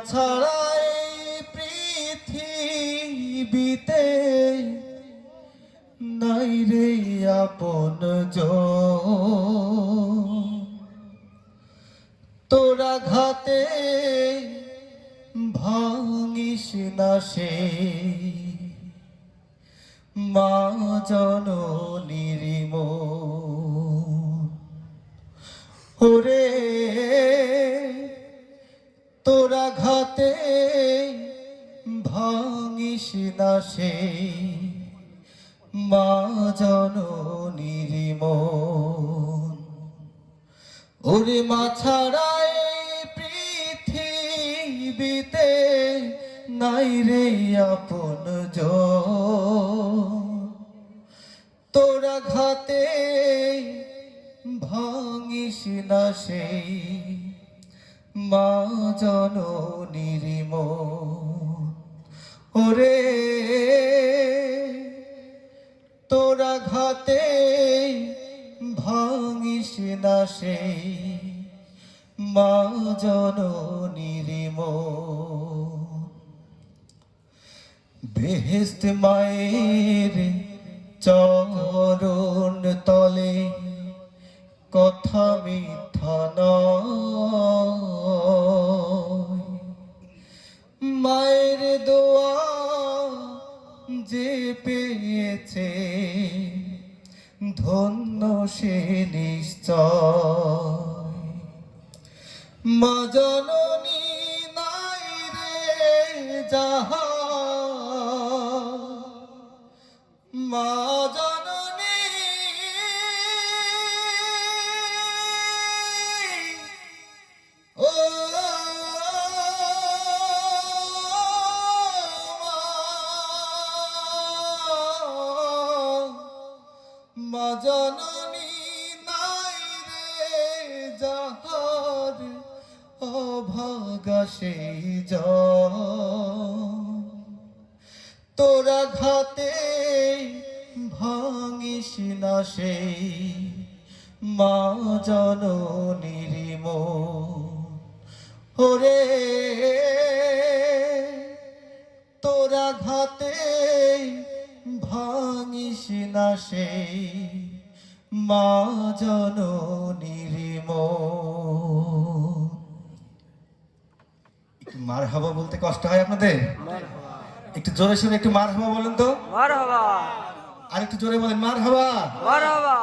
ছাড়াই পৃথিবীতে নাই রে আপন তোরা ঘাতে ভাঙিস না সে মা জননীর মন ওরে তোরা ঘাতে ভাঙিস না সে মা জননীর মন ওরে মা ছাড়াই পৃথিবীতে নাই রে আপন তোরা ঘাতে ভাঙিস না সেই মা জননীর মন ওরে তোরা ঘাতে ভাঙিস না সেই মা জননীর মন বেহেশত মায়ের চরণ তলে কথা মিথ্যা নয় মায়ের দোয়া যে পেয়েছে ধন্য সে নিশ্চয় মা জননী নাই রে যাহা মা জননী ও মা জননী নাই রে যাহার অভাগা সেই তোরা ঘাতে ভাঙিস না সেই মা জননীর মন ওরে তোরা ঘাতে ভাঙিস না সেই মা জননীর মন মারহাবা বলতে কষ্ট হয় আপনাদের? একটু জোরে শুনে একটু মারহাবা বলেন তো। মারহাবা। আর একটু জোরে বলেন মারহাবা। মারহাবা।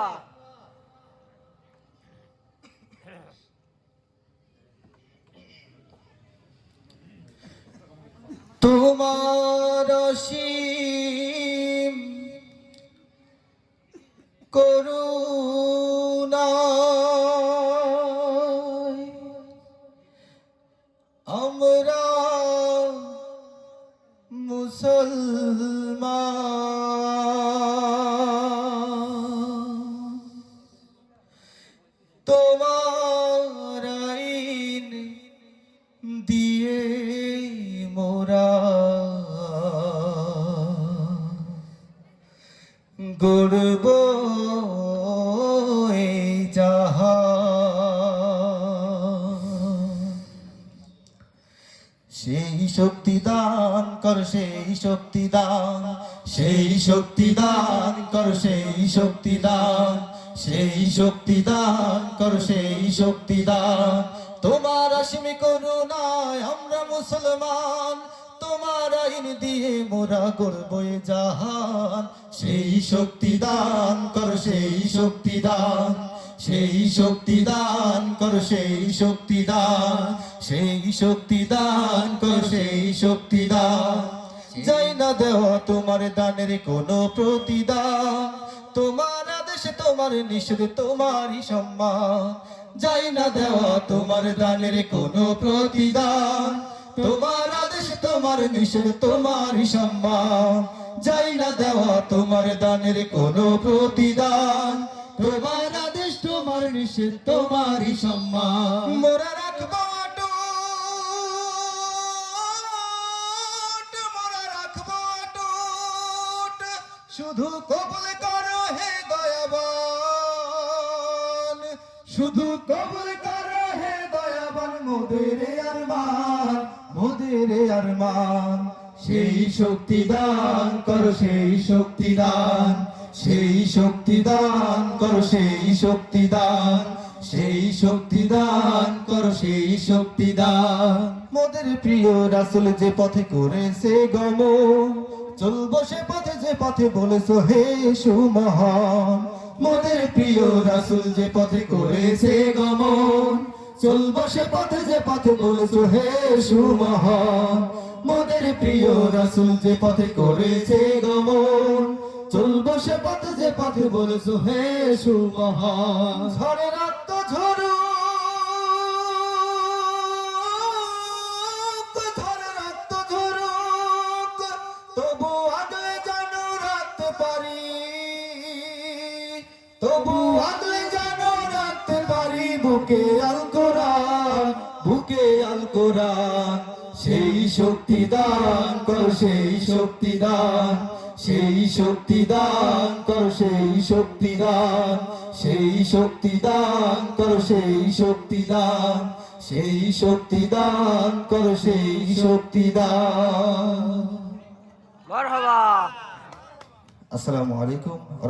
তোমার অসীম করুণায় আমরা মুসলমান তোমার আইন দিয়ে মোরা গড়ব এই জাহান সেই শক্তি দান কর সেই শক্তি দান সেই শক্তি দান কর সেই শক্তি দান সেই শক্তি দান কর সেই শক্তি দান তোমার অসীম করুণায় আমরা মুসলমান তোমার আইন দিয়ে মোরা গড়ব এ জাহান সেই শক্তি দান কর সেই শক্তি দান সেই শক্তি দান কর সেই শক্তি দান সেই শক্তি দান কর সেই শক্তি দান যাই না দেওয়া তোমার দানের কোনো প্রতিদান তোমার আদেশ তোমার নিষেধ তোমারই সম্মান যাই না দেওয়া তোমার দানের কোনো প্রতিদান তোমার আদেশ তোমার নিষেধ তোমারই সম্মান যাই না দেওয়া তোমার দানের কোনো প্রতিদান তোমার আদেশ তোমার নিষেধ তোমারই সম্মান মোরা রাখবো মোরা রাখবো শুধু কবুল করো হে দয়াবান শুধু কবুল করো হে দয়াবান মোদের আরমান আরমান। সেই শক্তি দান করো, সেই শক্তি দান, সেই শক্তি দান করো, সেই শক্তি দান, সেই শক্তি দান করো, সেই শক্তি দান। মোদের প্রিয় রাসূল যে পথে করেছে গমন, চলবো সে পথে যে পথে বলেছো হে সুমহান। মোদের প্রিয় রাসূল যে পথে করেছে গমন, চলবো সে পথে যে পথে বলেছো হে সুমহান। মোদের প্রিয় রাসূল যে পথে করেছে গমন, চলবো সে পথে যে পথে বলেছো হে সুমহান। ঝড়ে রক্ত ঝরুক, ঝড়ে রক্ত ঝরুক, তবু আগলে যেন রাখতে পারি, তবু আগলে যেন রাখতে পারি বুকে আল কোরআন, বুকে আল কোরআন। সেই শক্তি দান করো, সেই শক্তি দান, সেই শক্তি দান করো, সেই শক্তি দান, সেই শক্তি দান করো, সেই শক্তি দান, সেই শক্তি দান করো, সেই শক্তি দান। মারহাবা। আসসালামু আলাইকুম।